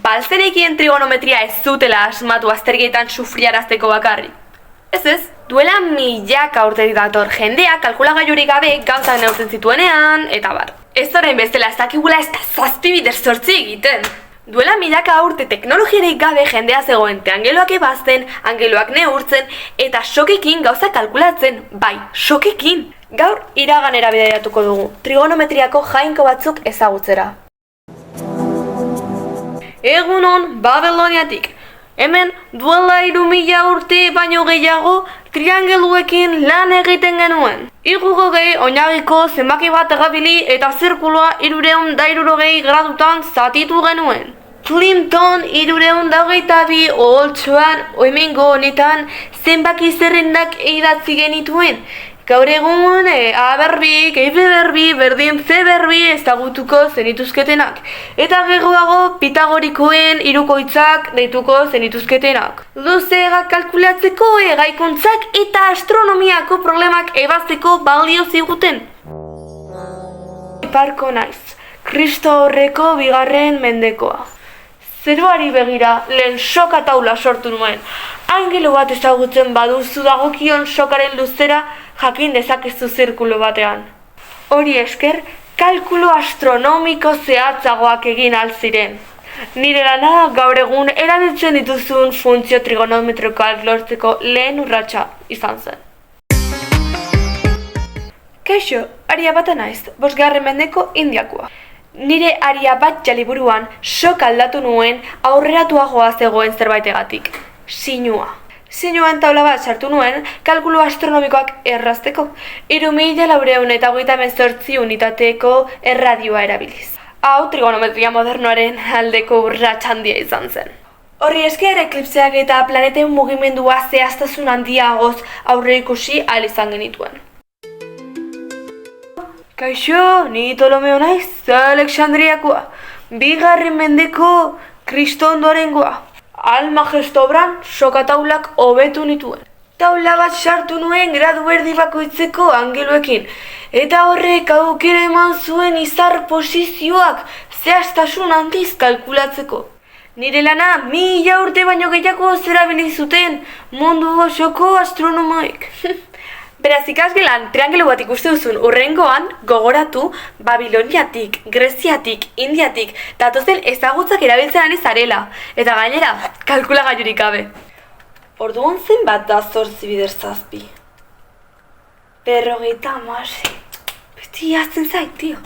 balzenekien trigonometria ez zutela asmatu azterketan sufriarazteko bakarrik. Ez, duela milaka urtetik dator jendea kalkulagailurik gabe gauzak neurtzen zituenean, eta bar. Ez orain bezala ez dakigula ez da 7 bider 8 egiten. Duela milaka urte teknologiarik gabe jendea zegoen angeloak ebazten, angeloak neurtzen, eta sokekin gauzak kalkulatzen, bai, sokekin. Gaur iraganera bidaiatuko dugu, trigonometriako jainko batzuk ezagutzera. Egunon, Babiloniatik. Hemen duela 3000 urte baino gehiago triangeluekin lan egiten genuen. Hirurogei oinarriko zenbaki bat erabili eta zirkuloa 360 gradutan zatitu genuen. Clinton 322 oholtxoan oimengo honetan zenbaki zerrendak idatzi genituen. Gaur egun A berbi, B berbi, berdin C berbi ezagutuko zenituzketenak. Eta geroago Pitagorikoen hirukoitzak deituko zenituzketenak. Luzera kalkulatzeko eraikuntzak eta astronomiako problemak ebazteko balio ziguten. Parko naiz, Kristo horreko 2. mendekoa. Zeruari begira lehen soka taula sortu nuen. Angelo bat ezagutzen baduzu dagokion sokaren luzera jakin dezakezu zirkulo batean. Hori esker, kalkulo astronomiko zehatzagoak egin alziren. Nire lana gaur egun erabiltzen dituzun funtzio trigonometrikoak lortzeko lehen urratsa izan zen. Kaixo, aria bata naiz, 5. mendeko Indiakoa. Nire aria bat jaliburuan sok aldatu nuen aurreratuagoa zegoen zerbaitegatik. Sinua. Sinuan taula bat sartu nuen kalkulu astronomikoak errazteko. 3428 unitateko erradioa erabiliz. Hau trigonometria modernoaren aldeko urrats handia izan zen. Horri esker eklipseak eta planeten mugimendua zehaztasun handiagoz aurreikusi ahal izan genituen. Kaixo, ni Ptolomeo naiz, Alexandriakoa, 2. mendeko Kristo ondorengoa. Almagestobran sokataulak hobetu nituen. Taula bat sartu nuen gradu erdi bakoitzeko angeluekin, eta horrek aukera eman zuen izar posizioak zehaztasun handiz kalkulatzeko. Nire lana 1000 urte baino gehiago zerabili zuten mundu osoko astronomoek. Beraz, ikasgelan triangelu bat ikuste duzun hurrengoan gogoratu Babiloniatik, Greziatik, Indiatik datozen ezagutzak erabiltzen ari zarela. Eta gainera, kalkulagailurik gabe. Orduan zenbat da 8 bider 7? 56. Beti hazten zait, tio.